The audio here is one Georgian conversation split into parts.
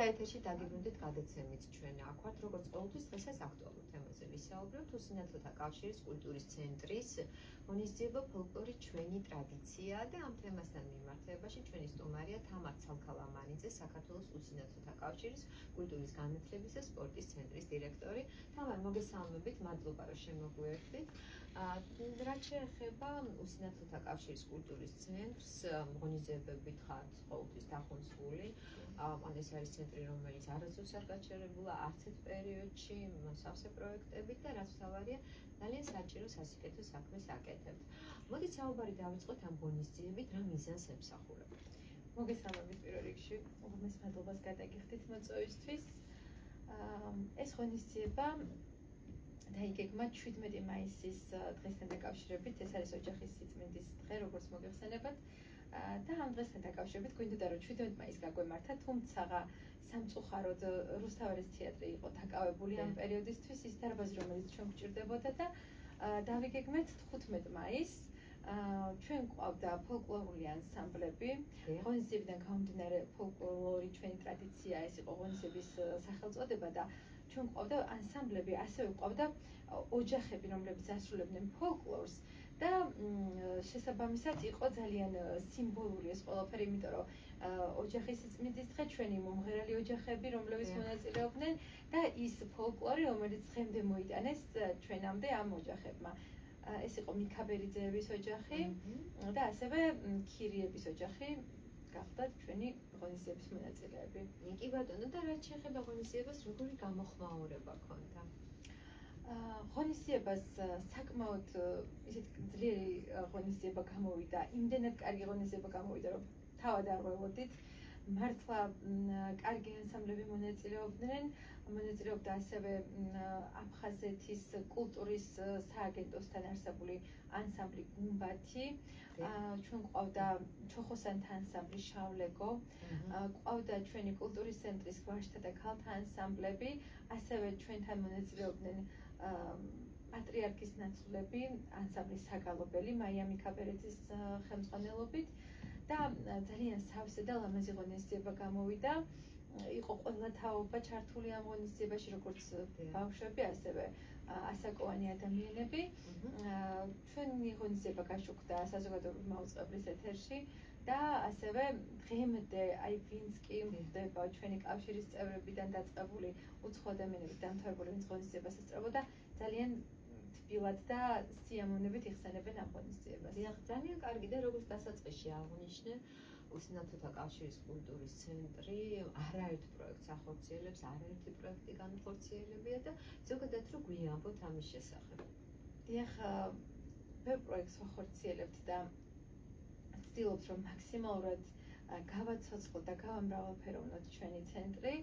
ეთერში დაგიბრუნდით გადაცემით ჩვენ აქ ვართ როგორც ყოველთვის დღესაც აქტუალურ თემაზე ვისაუბრებთ უსინათლოთა კავშირის კულტურის ცენტრის ღონისძიება ფოლკლორი ჩვენი ტრადიცია და ამ თემასთან მიმართებაში ჩვენი სტუმარია თამარ ცალქალამანიძე საქართველოს უსინათლოთა კავშირის კულტურის განათლების და სპორტის ცენტრის დირექტორი. თამარ, მოგესალმებით, მადლობა რომ შემოგვიერთდით. რაც შეეხება უსინათლოთა კავშირის კულტურის ცენტრს, ღონისძიებებით ხართ ყოველთვის დახუნცული. ეს არის ცენტრი, რომელიც არასდროს არ გაჩერებულა არც ერთ პერიოდში, მსგავსი პროექტებით და რაც მთავარია, ძალიან საჭირო სასიკეთო საქმეს აკეთებთ. მოდით საუბარი დავიწყოთ ამ ღონისძიებით, რა მიზანს ემსახურებთ. მოგესალმებით პირველ რიგში, უღრმეს მადლობას გადაგიხდით მოწვევისთვის. ეს ღონისძიება დაიგეგმა 17 მაისის დღესთან დაკავშირებით, ეს არის ოჯახის სიწმინდის დღე, როგორც მოგეხსენებათ. და ამ დღესთან დაკავშირებით გვინდოდა რომ 17 მაისს გაგვემართა, თუმცა სამწუხაროდ რუსთაველის თეატრი იყო დაკავებული ამ პერიოდისთვის, ის დარბაზი რომელიც ჩვენ გვჭირდებოდა და დავიგეგმეთ 15 მაისს. ჩვენ გვყავდა ფოლკლორული ანსამბლები, ღონისძიებიდან გამომდინარე ფოლკლორი ჩვენი ტრადიცია, ეს იყო ღონისძიების სახელწოდება და ჩვენ გვყავდა ანსამბლები, ასევე გვყავდა ოჯახები, რომლებიც ასრულებდნენ ფოლკლორს. და შესაბამისად იყო ძალიან სიმბოლური ეს ყველაფერი, იმიტომ რომ ოჯახის სიწმინდის დღე ჩვენი მომღერალი ოჯახები, რომლებიც მონაწილეობდნენ და ის ფოლკლორი, რომელიც დღემდე მოიტანეს ჩვენამდე ამ ოჯახებმა. ეს იყო მიქაბერიძეების ოჯახი და ასევე ქირიების ოჯახი გახდათ ჩვენი ღონისძიების მონაწილეები. კი ბატონო, და რაც შეეხება ღონისძიებას, როგორი გამოხმაურება ქონდა? ღონისძიებას საკმაოდ ისეთი ძლიერი ღონისძიება გამოვიდა, იმდენად კარგი ღონისძიება გამოვიდა, რომ თავად არ ველოდით. მართლა კარგი ანსამბლები მონაწილეობდა ასევე აფხაზეთის კულტურის სააგენტოსთან არსებული ანსამბლი გუმბათი. ჩვენ გვყავდა ჩოხოსანთა ანსამბლი შავლეგო, გვყავდა ჩვენი კულტურის ცენტრის გვაჟთა და ქალთა ანსამბლები, ასევე ჩვენთან მონაწილეობდნენ პატრიარქის ნაცვლები, ანსამბლი საგალობელი, მაია მიქაბერიძის ხელმძღვანელობით და ძალიან სავსე და ლამაზი ღონისძიება გამოვიდა. იყო ყველა თაობა ჩართული ამ ღონისძიებაში, როგორც ბავშვები, ასევე ასაკოვანი ადამიანები. ჩვენი ღონისძიება გაშუქდა საზოგადოებრივი მაუწყებლის ეთერში და ასევე დღემდე ვინც კი ხდება ჩვენი კავშირის წევრებიდან დაწყებული უცხო ადამიანებით დამთავრებული ვინც ღონისძიებას ესწრებოდა, ძალიან თბილად და სიამოვნებით იხსენებენ ამ ღონისძიებას. ძალიან კარგი და როგორც დასაწყისში აღნიშნე, უსინათლოთა კავშირის კულტურის ცენტრი არაერთ პროექტს ახორციელებს, არაერთი პროექტი განხორციელებია და ზოგადად რო გვიამბოთ ამის შესახებ. დიახ, ბევრ პროექტს ვახორციელებთ და ვცდილობთ რომ მაქსიმალურად გავაცოცხლოთ და გავამრავალფეროვნოთ ჩვენი ცენტრი.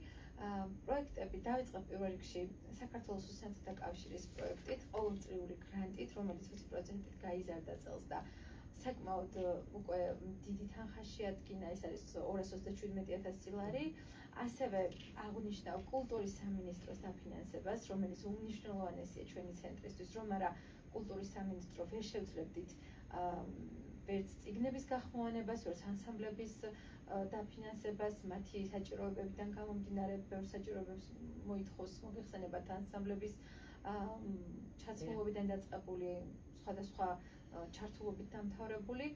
პროექტები დავიწყებ პირველ რიგში საქართველოს უსინათლოთა კავშირის პროექტით, ყოველწლიური გრანტით, რომელიც 20%-ით გაიზარდა წელს და საკმაოდ უკვე დიდი თანხა შეადგინა, ეს არის 227,000 ლარი. ასევე აღნიშნავ კულტურის სამინისტროს დაფინანსებას, რომელიც უმნიშვნელოვანესია ჩვენი ცენტრისთვის, რომ არა კულტურის სამინისტრო ვერ შევძლებდით ვერც წიგნების გახმოვანებას, ვერც ანსამბლების დაფინანსებას, მათი საჭიროებებიდან გამომდინარე ბევრ საჭიროებებს მოითხოვს მოგეხსენებათ ანსამბლების ჩაცმულობიდან დაწყებული სხვადასხვა ჩართულობით დამთავრებული.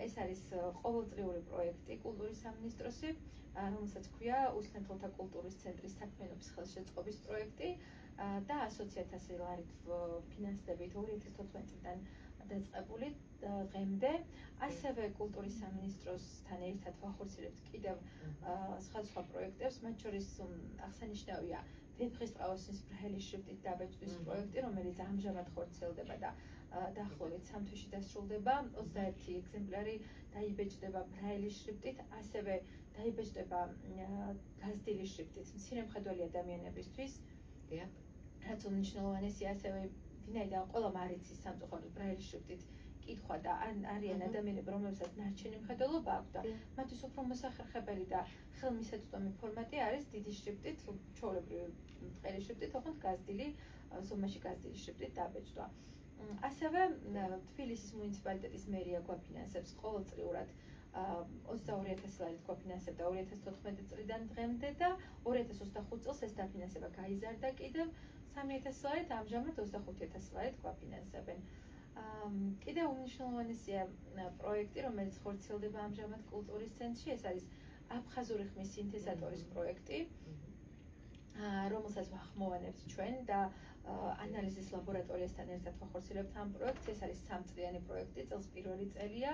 ეს არის ყოველწლიური პროექტი კულტურის სამინისტროსი, რომელსაც ქვია უსინათლოთა კულტურის ცენტრის საქმიანობის ხელშეწყობის პროექტი და 100,000 ლარით ფინანსებით 2014 წლიდან დაწყებული დღემდე. ასევე კულტურის სამინისტროსთან ერთად ვახორციელებთ კიდევ სხვადასხვა პროექტებს, მათ შორის აღსანიშნავია ვეფხისტყაოსნის ბრაილის შრიფტით დაბეჭდის პროექტი, რომელიც ამჟამად ხორციელდება და დაახლოებით 3 თვეში დასრულდება. 21 ეგზემპლარი დაიბეჭდება ბრაილის შრიფტით, ასევე დაიბეჭდება გაზდილი შრიფტით მცირემხედველი ადამიანებისთვის. რაც უმნიშვნელოვანესია, ასევე ვინაიდან ყველამ არ იცის სამწუხაროდ ბრაილის შრიფტით კითხვა და არიან ადამიანები, რომლებსაც ნარჩენი მხედველობა აქვს და მათთვის უფრო მოსახერხებელი და ხელმისაწვდომი ფორმატი არის დიდი შრიფტით, ჩვეულებრივი ბრაილის შრიფტით, ოღონდ გაზდილი ზომაში გაზდილი შრიფტით დაბეჭდვა. ასევე თბილისის მუნიციპალიტეტის მერია გვაფინანსებს ყოველწლიურად 22,000 ლარით გვაფინანსებდა 2014 წლიდან დღემდე და 2025 წელს ეს დაფინანსება გაიზარდა კიდევ 3,000 ლარით, ამჟამად 25,000 ლარით გვაფინანსებენ. კიდევ უმნიშვნელოვანესია პროექტი, რომელიც ხორციელდება ამჟამად კულტურის ცენტრში, ეს არის აფხაზური ხმის სინთეზატორის პროექტი, რომელსაც ვახმოვანებთ ჩვენ და ანალიზის ლაბორატორიასთან ერთად ვახორციელებთ ამ პროექტს. ეს არის 3 წლიანი პროექტი, წელს პირველი წელია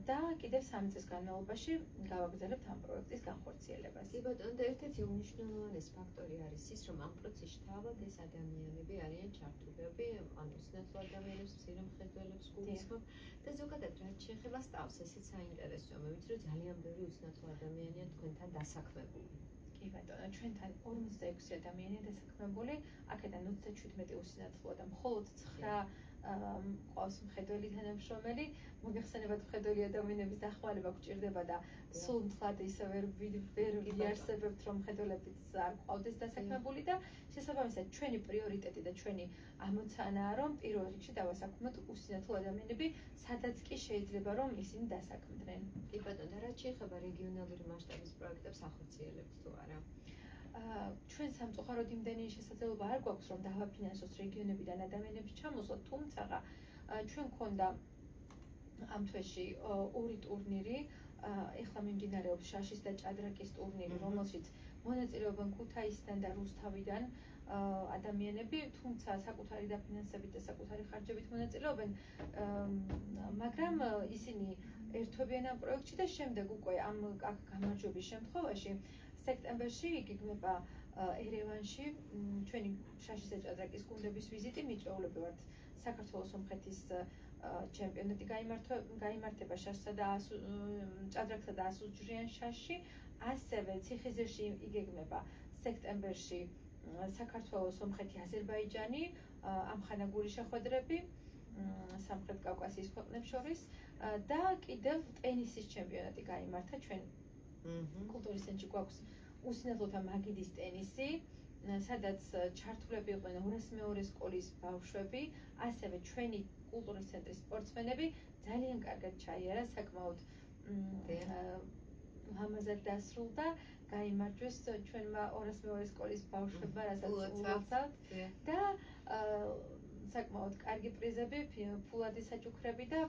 და კიდევ 3 წლის განმავლობაში გავაგრძელებთ ამ პროექტის განხორციელებას. კი ბატონო, და ერთ-ერთი უმნიშვნელოვანესი ფაქტორი არის ის, რომ ამ პროცესში თავად ეს ადამიანები არიან ჩართულები, ანუ სინათლე ადამიანებს, მცირე მხედველებს გულისხმობ და ზოგადად რაც შეეხება სწავლს, ესეც საინტერესოა. მე ვიცი, რომ ძალიან ბევრი უსინათლო ადამიანია თქვენთან დასაქმებული. კი ბატონო, ჩვენთან 46 ადამიანია დასაქმებული, აქედან 37 უსინათლოა და მხოლოდ 9 ყავს მხედველი თანამშრომელი. მოგეხსენებათ, მხედველი ადამიანების დახმარება გვჭირდება და სულ მთლად ისე ვერ ვიარსებებთ, რომ მხედველებიც არ ყავდეს დასაქმებული და შესაბამისად ჩვენი პრიორიტეტი და ჩვენი ამოცანაა, რომ პირველ რიგში დავასაქმოთ უსინათლო ადამიანები, სადაც კი შეიძლება რომ ისინი დასაქმდნენ. კი ბატონო, და რაც შეეხება რეგიონალური მასშტაბის პროექტებს ახორციელებთ თუ არა? ჩვენ სამწუხაროდ იმდენი შესაძლებლობა არ გვაქვს, რომ დავაფინანსოს რეგიონებიდან ადამიანების ჩამოსვლა, თუმცა ჩვენ გქონდა ამ თვეში 2 ტურნირი, ეხლა მიმდინარეობს შაშის და ჭადრაკის ტურნირი, რომელშიც მონაწილეობენ ქუთაისიდან და რუსთავიდან ადამიანები, თუმცა საკუთარი დაფინანსებით და საკუთარი ხარჯებით მონაწილეობენ, მაგრამ ისინი ერთვებიან ამ პროექტში და შემდეგ უკვე ამ გამარჯვების შემთხვევაში სექტემბერში იგეგმება ერევანში ჩვენი შაშის და ჭადრაკის გუნდების ვიზიტი. მიწვეულები ვართ საქართველოს სომხეთის ჩემპიონატი გაიმართება შაშსა და ჭადრაკსა და ასუჯრიან შაშში. ასევე ციხისძირში იგეგმება სექტემბერში საქართველოს სომხეთი აზერბაიჯანი ამხანაგური შეხვედრები სამხრეთ კავკასიის ქვეყნებს შორის და კიდევ ტენისის ჩემპიონატი გაიმართა ჩვენ კულტურის ცენტრში გვაქვს უსინათლოთა მაგიდის ტენისი, სადაც ჩართულები იყვნენ 202 სკოლის ბავშვები, ასევე ჩვენი კულტურის ცენტრის სპორტსმენები ძალიან კარგად ჩაიარა, საკმაოდ ლამაზად დასრულდა, გაიმარჯვეს ჩვენმა 202 სკოლის ბავშვებმა, რასაც ულოცავთ და საკმაოდ კარგი პრიზები, ფულადი საჩუქრები და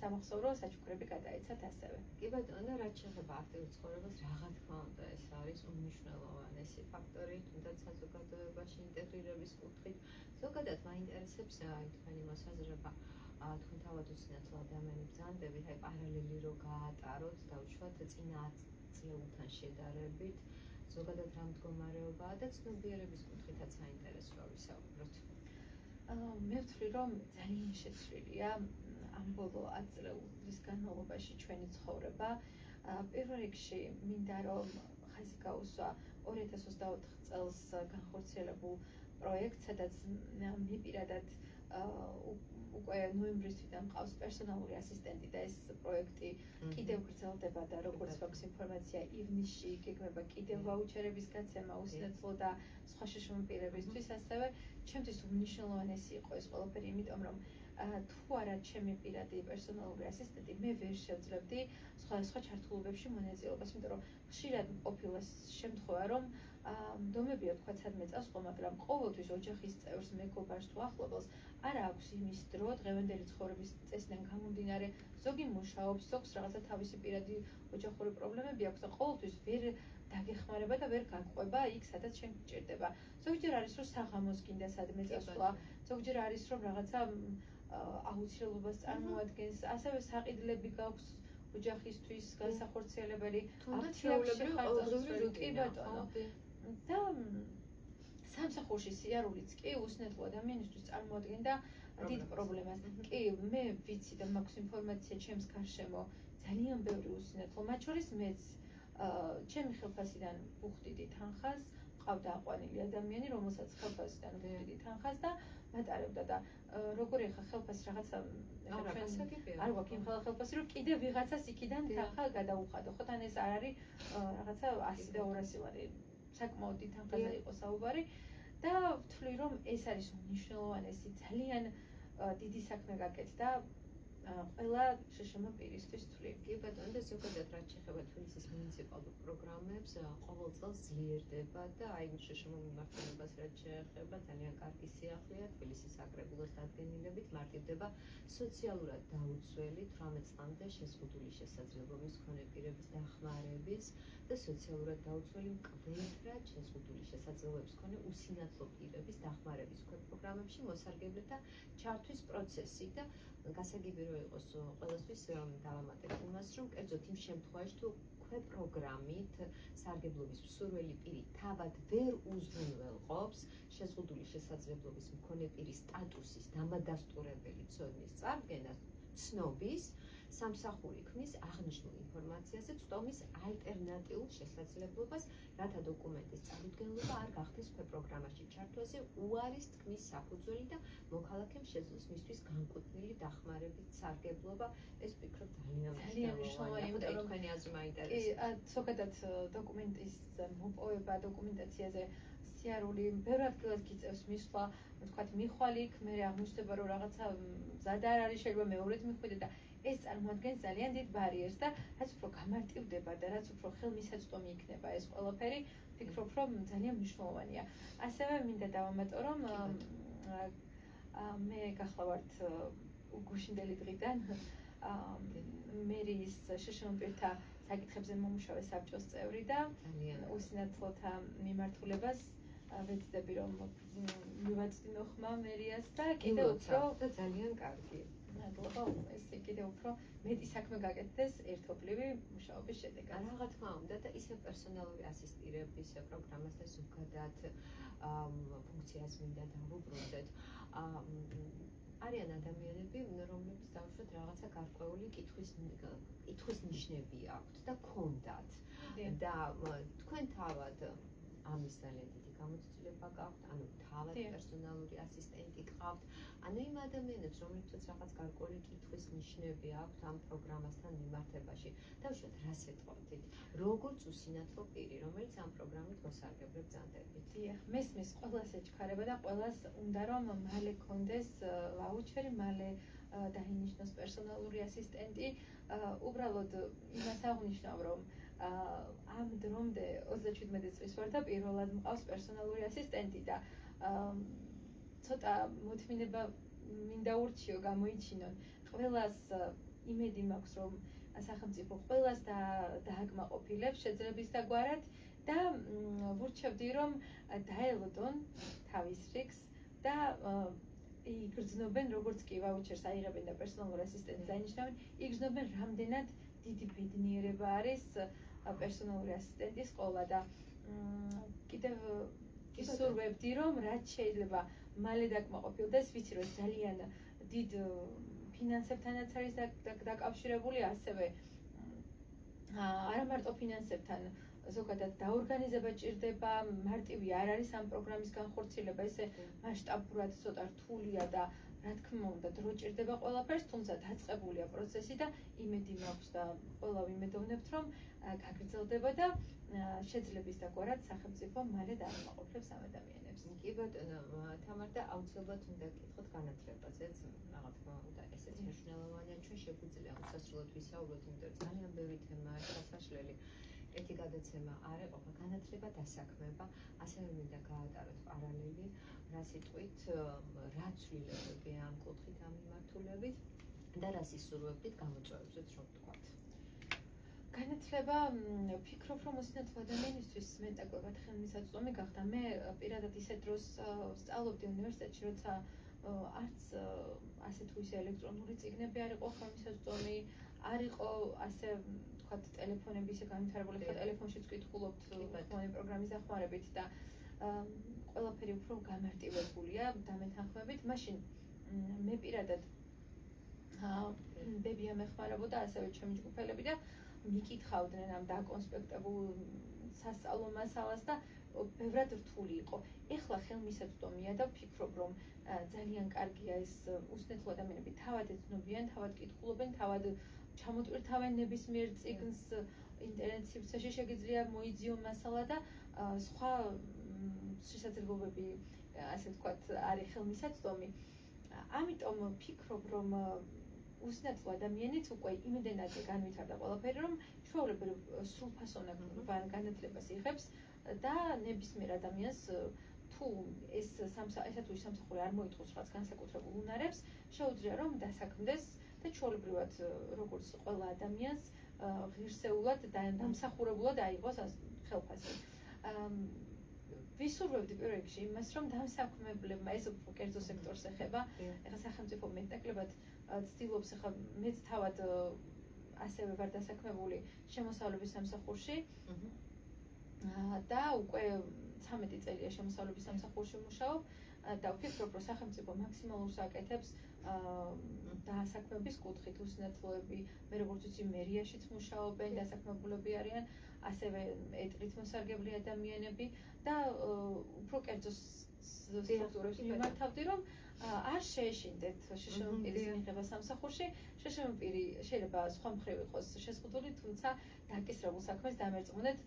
სამახსოვრო საჩუქრები გადაეცათ ასევე. კი ბატონო, რაც შეეხება აქტიურ ცხოვრებას, რა თქმა უნდა, ეს არის უმნიშვნელოვანესი ფაქტორი, თუნდაც საზოგადოებაში ინტეგრირების კუთხით. ზოგადად მაინტერესებს თქვენი მოსაზრება, თქვენ თავად უსინათლო ადამიანებს ბრძანდებით, აი პარალელი რო გაატაროთ და უშუალოდ წინა წლებთან შედარებით, ზოგადად რა მდგომარეობაა და ცნობიერების კუთხითაც საინტერესოა ვისაუბროთ. მე ვთვლი, რომ ძალიან შეცვლილია ამ ბოლო 10 წლების განმავლობაში ჩვენი ცხოვრება. პირველ რიგში მინდა რომ ხაზი გაუსვა 2024 წელს განხორციელებულ პროექტს, სადაც მე პირადად უკვე ნოემბრის თვიდან მყავს პერსონალური ასისტენტი და ეს პროექტი კიდევ გრძელდება და როგორც გვაქვს ინფორმაცია, ივნისში იგეგმება კიდევ ვაუჩერების გაცემა უსინათლო და სხვა შეშმომპირებისთვის, ასევე ჩემთვის უმნიშვნელოვანესი იყო ეს ყველაფერი, იმიტომ რომ თუ არა ჩემი პირადი პერსონალური ასისტენტი, მე ვერ შევძლებდი სხვა ჩართულობებში მონაწილეობას, იმიტომ რომ ხშირად ყოფილა შემთხვევა, რომ დომებია თქვა სადმე წასვლა, მაგრამ ყოველთვის ოჯახის წევრს, მეგობარს თუ ახლობელს არ აქვს იმის დრო დღევანდელი ცხოვრების წესიდან გამომდინარე, ზოგი მუშაობს, ზოგს რაღაცა თავისი პირადი ოჯახური პრობლემები აქვს და ყოველთვის ვერ დაგეხმარება და ვერ გაყვება იქ, სადაც შენ გჭირდება. ზოგჯერ არის რომ საღამოს გინდა სადმე წასვლა, ზოგჯერ არის რომ რაღაცა აუცილებლობას წარმოადგენს, ასევე საყიდლები გაქვს ოჯახისთვის განსახორციელებელი აქტიურობრივი ყოველდღიური რუტინა. და სამსახურში სიარულიც კი უსინათლო ადამიანისთვის წარმოადგენდა დიდ პრობლემას. კი, მე ვიცი და მაქვს ინფორმაცია ჩემს გარშემო ძალიან ბევრი უსინათლო, მათ შორის მეც ჩემი ხელფასიდან ვუხდიდი თანხას, მყავდა აყვანილი ადამიანი, რომელსაც ხელფასიდან ვუხდიდი თანხას და მატარებდა და როგორი ახლა ხელფასი რაღაცა არ გვაქვს იმ ხელფასი, რომ კიდე ვიღაცას იქიდან თანხა გადაუხადო. ხო, თან ეს არ არის რაღაცა 100 და 200 ლარი. საკმაოდ დიდ თანხაზე იყო საუბარი და ვთვლი, რომ ეს არის უმნიშვნელოვანესი, ძალიან დიდი საქმე გაკეთდა ყველა შშმ პირისთვის თვლი. კი ბატონო, და ზოგადად რაც შეეხება თბილისის მუნიციპალურ პროგრამებს, ყოველ წელს ძლიერდება და აი შშმ მიმართულებას რაც შეეხება ძალიან კარგი სიახლეა თბილისის საკრებულოს დადგენილებით მარტივდება სოციალურად დაუცველი 18 წლამდე შეზღუდული შესაძლებლობის მქონე პირების დახმარების და სოციალურად დაუცველი მკვეთრად შეზღუდული შესაძლებლობის მქონე უსინათლო პირების დახმარების პროგრამებში მოსარგებლებთა ჩართვის პროცესი და გასაგები რომ იყოს ყველასთვის დავამატებ იმას, რომ კერძოდ იმ შემთხვევაში თუ პროგრამით სარგებლობის მსურველი პირი თავად ვერ უზრუნველყოფს შეზღუდული შესაძლებლობის მქონე პირის სტატუსის დამადასტურებელი ცოდნის წარდგენას, ცნობის სამსახური ქმნის აღნიშნულ ინფორმაციაზე ცდომის ალტერნატიულ შესაძლებლობას, რათა დოკუმენტის წარუდგენლობა არ გახდეს პროგრამაში ჩართვაზე უარის თქმის საფუძველი და მოქალაქემ შეძლოს მისთვის განკუთვნილი დახმარებით სარგებლობა. ეს ვფიქრობ ძალიან მნიშვნელოვანია. იმიტომ რომ თქვენი აზრი მაინტერესებს. ზოგადად დოკუმენტის მოპოვება დოკუმენტაციაზე სიარული ბევრ ადგილას გიწევს მისვლა, ვთქვათ, მიხვალ იქ, მე აღმოჩნდება რომ რაღაცა მზად არ არის, შეიძლება მეორედ მიხვიდე და ეს წარმოადგენს ძალიან დიდ ბარიერს და რაც უფრო გამარტივდება და რაც უფრო ხელმისაწვდომი იქნება ეს ყველაფერი, ვფიქრობ, რომ ძალიან მნიშვნელოვანია. ასევე მინდა დავამატო, რომ მე გახლავართ გუშინდელი დღიდან მერიის შშმ პირთა საკითხებზე მომუშავე საბჭოს წევრი და უსინათლოთა მიმართულებას ვეცდები რომ მივაწვდინო ხმა მერიას და კიდევ უფრო და ძალიან კარგი. მადლობა, ეს კიდევ უფრო მეტი საქმე გაკეთდეს ერთობლივი მუშაობის შედეგად. რა თქმა უნდა და ისე პერსონალური ასისტირების პროგრამას და ზოგადად ფუნქციას მინდა დავუბრუნდეთ. არიან ადამიანები, რომლებიც დავუშვათ რაღაცა გარკვეული კითხვის ნიშნები აქვთ და გქონდათ. და თქვენ თავად ამის ძალიან დიდი გამოცდილება გაქვთ, ანუ თავად პერსონალური ასისტენტი გყავთ, ანუ იმ ადამიანებს, რომლებსაც რაღაც გარკვეული კითხვის ნიშნები აქვთ ამ პროგრამასთან მიმართებაში, დავუშვათ რას ეტყობთ, როგორც უსინათლო პირი, რომელიც ამ პროგრამით მოსარგებლებს ბრძანდებით. დიახ, მესმის ყველას ეჩქარება და ყველას უნდა რომ მალე კონდეს ვაუჩერი, მალე დაინიშნოს პერსონალური ასისტენტი. უბრალოდ იმას აღნიშნავ, რომ ამ დრომდე 37 წლის ვარ და პირველად მყავს პერსონალური ასისტენტი და ცოტა მოთმინება მინდა ურჩიო გამოიჩინონ. ყველას იმედი მაქვს, რომ სახელმწიფო ყველას დააკმაყოფილებს შეძლების დაგვარად და ვურჩევდი, რომ დაელოდონ თავის რიგს და იგრძნობენ, როგორც კი ვაუჩერს აიღებენ და პერსონალურ ასისტენტს დაინიშნავენ, იგრძნობენ, რამდენად დიდი ბედნიერება არის პერსონალური ასისტენტის ყოლა და კიდევ ისურვებდი, რომ რაც შეიძლება მალე დაკმაყოფილდეს, ვიცი რომ ძალიან დიდ ფინანსებთანაც არის დაკავშირებული, ასევე არა მარტო ფინანსებთან, ზოგადად დაორგანიზება ჭირდება, მარტივი არ არის ამ პროგრამის განხორციელება, ესე მასშტაბურად ცოტა რთულია და რა თქმა უნდა დრო ჭირდება ყველაფერს, თუმცა დაწყებულია პროცესი და იმედი მაქვს და ყველა ვიმედოვნებთ, რომ გაგრძელდება და შეძლების დაგვარად სახელმწიფო მალე დააკმაყოფილებს ამ ადამიანებს. კი ბატონო, თამარ და აუცილებლად უნდა გკითხოთ განათლებაზეც, რა თქმა უნდა, ესეც მნიშვნელოვანია, ჩვენ შეგვიძლია უსასრულოდ ვისაუბროთ, იმიტომ რომ ძალიან ბევრი თემაა შესაშლელი. ერთი გადაცემა არ ეყოფა განათლება, დასაქმება, ასევე მინდა გაატაროთ პარალელი, რა სიტყვით, რა ცვლილებები ამ კუთხით ამ მიმართულებით და რა სისურვებდით გამოწვევებზეც რომ ვთქვათ. განათლება, ვფიქრობ, რომ უსინათლო ადამიანისთვის მეტაკლებად ხელმისაწვდომი გახდა. მე პირადად ისე დროს სწავლობდი უნივერსიტეტში, როცა არც ასე თუ ისე ელექტრონული წიგნები არ იყო ხელმისაწვდომი, არ იყო ასე ვთქვათ ტელეფონები ისე განვითარებული, ხა ტელეფონშიც ვკითხულობთ თქვენი პროგრამის დახმარებით და ყველაფერი უფრო გამარტივებულია დამეთანხმებით. მაშინ მე პირადად ბებია მეხმარებოდა, ასევე ჩემი ჯგუფელები და მიკითხავდნენ ამ დაკონსპექტებულ სასწავლო მასალას და ბევრად რთული იყო. ეხლა ხელმისაწვდომია და ვფიქრობ, რომ ძალიან კარგია ეს უსინათლო ადამიანები თავად ეცნობიან, თავად კითხულობენ, თავად ჩამოტვირთავენ ნებისმიერ წიგნს ინტერნეტ სივრცეში შეგიძლია მოიძიონ მასალა და სხვა შესაძლებლობები, ასე ვთქვათ, არის ხელმისაწვდომი. ამიტომ ვფიქრობ, რომ უსინათლო ადამიანიც უკვე იმდენად განვითარდა ყველაფერი, რომ ჩვეულებრივ სრულფასოვნად განათლებას იღებს და ნებისმიერ ადამიანს თუ ეს თუ ის სამსახური არ მოითხოვს რაღაც განსაკუთრებულ უნარებს, შეუძლია რომ დასაქმდეს და ჩვეულებრივად როგორც ყველა ადამიანს ღირსეულად და დამსახურებულად აიღოს ხელფასი. ვისურვებდი პირველ რიგში იმას, რომ დამსაქმებლებმა ეს უფრო კერძო სექტორს ეხება, ეხლა სახელმწიფო მეტნაკლებად ცდილობს, ეხლა მეც თავად ასევე ვარ დასაქმებული შემოსავლების სამსახურში და უკვე 13 წელია შემოსავლების სამსახურში მუშაობ და ვფიქრობ, რომ სახელმწიფო მაქსიმალურს აკეთებს დასაქმების კუთხით უსინათლოები, მე როგორც ვიცი, მერიაშიც მუშაობენ, დასაქმებულები არიან, ასევე ეტლით მოსარგებლე ადამიანები და უფრო კერძო სტრუქტურებს მიმართავდი, რომ არ შეეშინდეთ შშმ პირის მიღება სამსახურში, შშმ პირი შეიძლება სხვა მხრივ იყოს შეზღუდული, თუმცა დაკისრებულ საქმეს დამერწმუნეთ,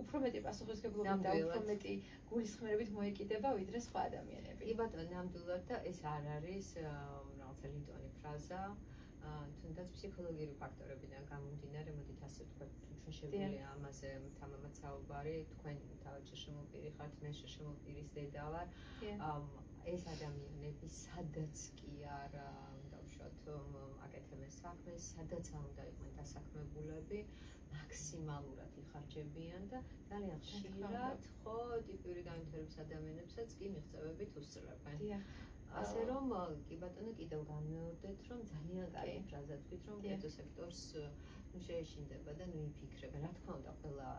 უფრო მეტი პასუხისმგებლობით და უფრო მეტი გულისხმერებით მოეკიდება ვიდრე სხვა ადამიანები. კი ბატონო, ნამდვილად და ეს არ არის რაღაცა ლიტვანი ფრაზა, თუნდაც ფსიქოლოგიური ფაქტორებიდან გამომდინარე, მოდით ასე ვთქვათ, თუ ჩვენ შეგვიძლია ამაზე თამამად საუბარი, თქვენ თავად შშმ პირი ხართ, მე შშმ პირის დედა ვარ. ეს ადამიანები სადაც კი არ უნდა ვშოთ აკეთებენ საქმეს, სადაც არ უნდა იყვნენ დასაქმებულები, მაქსიმალურად იხარჯებიან და ძალიან ხშირად ხო ტიპიური განვითარების ადამიანებსაც კი მიღწევებით უსწრებენ. ასე რომ კი ბატონო, კიდევ განმეორდეთ, რომ ძალიან კარგი ფრაზა თქვით, რომ კერძო სექტორს შეეშინდება და იფიქრებენ. რა თქმა უნდა, ყველა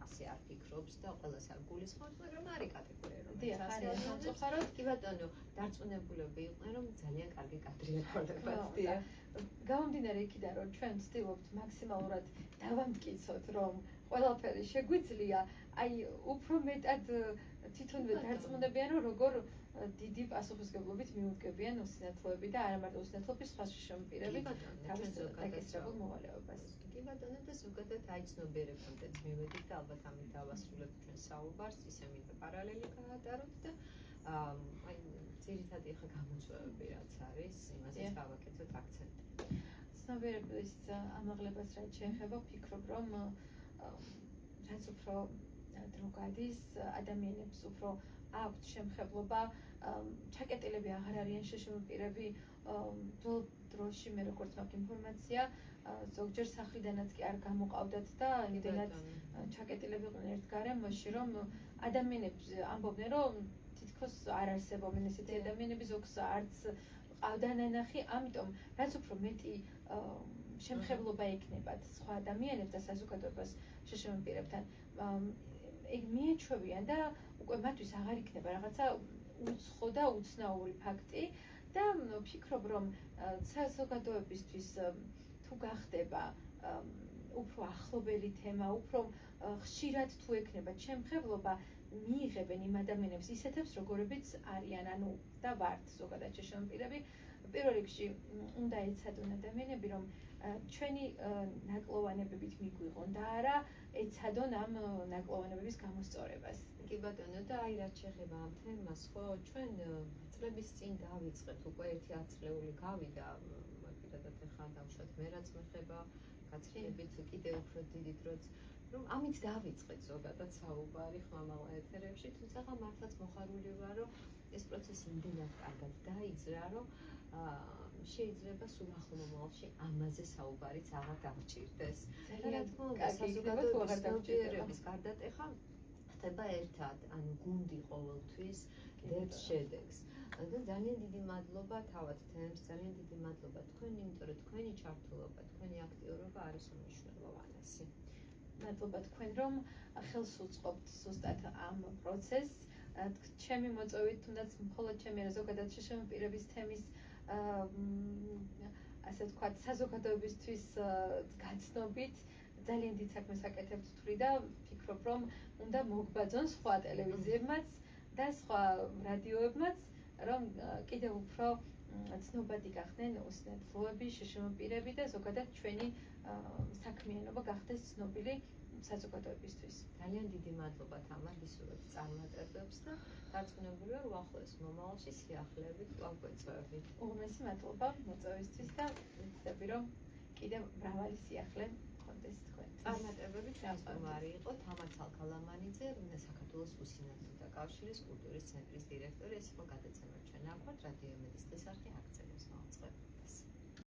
ასე არ ფიქრობს და ყველას არ გულისხმობს, მაგრამ არის კატეგორია, რომელიც ასე ამწუხაროდ. კი ბატონო, დარწმუნებულები იყვნენ, რომ ძალიან კარგი კადრი ეყოლებათ. გამომდინარე იქიდან, რომ ჩვენ ვცდილობთ მაქსიმალურად დავამტკიცოთ, რომ ყველაფერი შეგვიძლია, აი უფრო მეტად თვითონვე დარწმუნებიან, რომ როგორ დიდი პასუხისმგებლობით მიუდგებიან უსინათლოები და არა მარტო უსინათლოების სხვა შემპირებით თავის დაკისრებულ მოვალეობას. კი ბატონო, და ზოგადად აი ცნობიერებამდეც მივედით და ალბათ ამით დავასრულებთ ჩვენ საუბარს, ისე მინდა პარალელი გაატაროთ და აი ძირითადად ახლა გამოწვევები რაც არის, იმაზე გავაკეთოთ აქცენტი. ცნობიერების ამაღლებას რაც შეეხება, ვფიქრობ, რომ რაც უფრო დრო გადის, ადამიანებს უფრო აქვთ შემხებლობა, ჩაკეტილები აღარ არიან შშმ პირები, ძველ დროში მე როგორც მაქვს ინფორმაცია, ზოგჯერ სახლიდანაც კი არ გამოყავდათ და იმდენად ჩაკეტილები იყვნენ ერთ გარემოში, რომ ადამიანებს ამბობდნენ, რომ თითქოს არ არსებობენ ესეთი ადამიანები, ზოგს არც ყავდა ნანახი, ამიტომ რაც უფრო მეტი შემხებლობა ექნებათ სხვა ადამიანებს და საზოგადოებას შშმ პირებთან, ეგ მიეჩვევიან და უკვე მათთვის აღარ იქნება რაღაცა უცხო და უცნაური ფაქტი და ვფიქრობ, რომ საზოგადოებისთვის თუ გახდება უფრო ახლობელი თემა, უფრო ხშირად თუ ექნება შემხებლობა, მიიღებენ იმ ადამიანებს ისეთებს, როგორებიც არიან, ანუ და ვართ ზოგადად შშმ პირები. პირველ რიგში უნდა ეცადონ ადამიანები, რომ ჩვენი ნაკლოვანებებით მიგვიღონ და არა ეცადონ ამ ნაკლოვანებების გამოსწორებას. კი ბატონო, და აი რაც შეეხება ამ თემას, ხო, ჩვენ წლების წინ დავიწყეთ, უკვე 1 წლეული გავიდა, პირადად ახლა დავუშვათ მე რაც მეხება გაცილებით კიდევ უფრო დიდი დროც, რომ ამით დავიწყეთ ზოგადად საუბარი ხმამაღლა ეთერებში, თუმცა ახლა მართლაც მოხარული ვარ, რომ ეს პროცესი იმდენად კარგად დაიძრა, რომ შეიძლება სულ ახლო მომავალში ამაზე საუბარიც აღარ გამჭირდეს. და რა თქმა უნდა, საზოგადოების ცნობიერების გარდატეხა ხდება ერთად, ანუ გუნდი ყოველთვის დებს შედეგს. და ძალიან დიდი მადლობა თავად თემს, ძალიან დიდი მადლობა თქვენ, იმიტომ რომ თქვენი ჩართულობა, თქვენი აქტიურობა არის უმნიშვნელოვანესი. მადლობა თქვენ, რომ ხელს უწყობთ ზუსტად ამ პროცესს. ჩემი მოწვევით, თუნდაც მხოლოდ ჩემი არა, ზოგადად შშმ პირების თემის ასე ვთქვათ, საზოგადოებისთვის გაცნობით ძალიან დიდ საქმეს აკეთებთ თქვი და ვფიქრობ, რომ უნდა მოგბაძონ სხვა ტელევიზიებმაც და სხვა რადიოებმაც, რომ კიდევ უფრო ცნობადი გახდნენ უსინათლოები, შშმ პირები და ზოგადად ჩვენი საქმიანობა გახდეს ცნობილი საზოგადოებისთვის. ძალიან დიდი მადლობა თამარ, ვისურვებთ წარმატებებს და დარწმუნებული ვარ უახლოეს მომავალში სიახლეებით კვლავ გვეწევებით. უღმესი მადლობა მოწვევისთვის და ვიცდები რომ კიდევ მრავალი სიახლე გქონდეს თქვენ. წარმატებები ჩვენს სტუმარი იყო თამარ ცალქალამანიძე, საქართველოს უსინათლოთა კავშირის კულტურის ცენტრის დირექტორი. ეს იყო გადაცემა ჩვენ აქვთ რადიო იმედის დღესახი.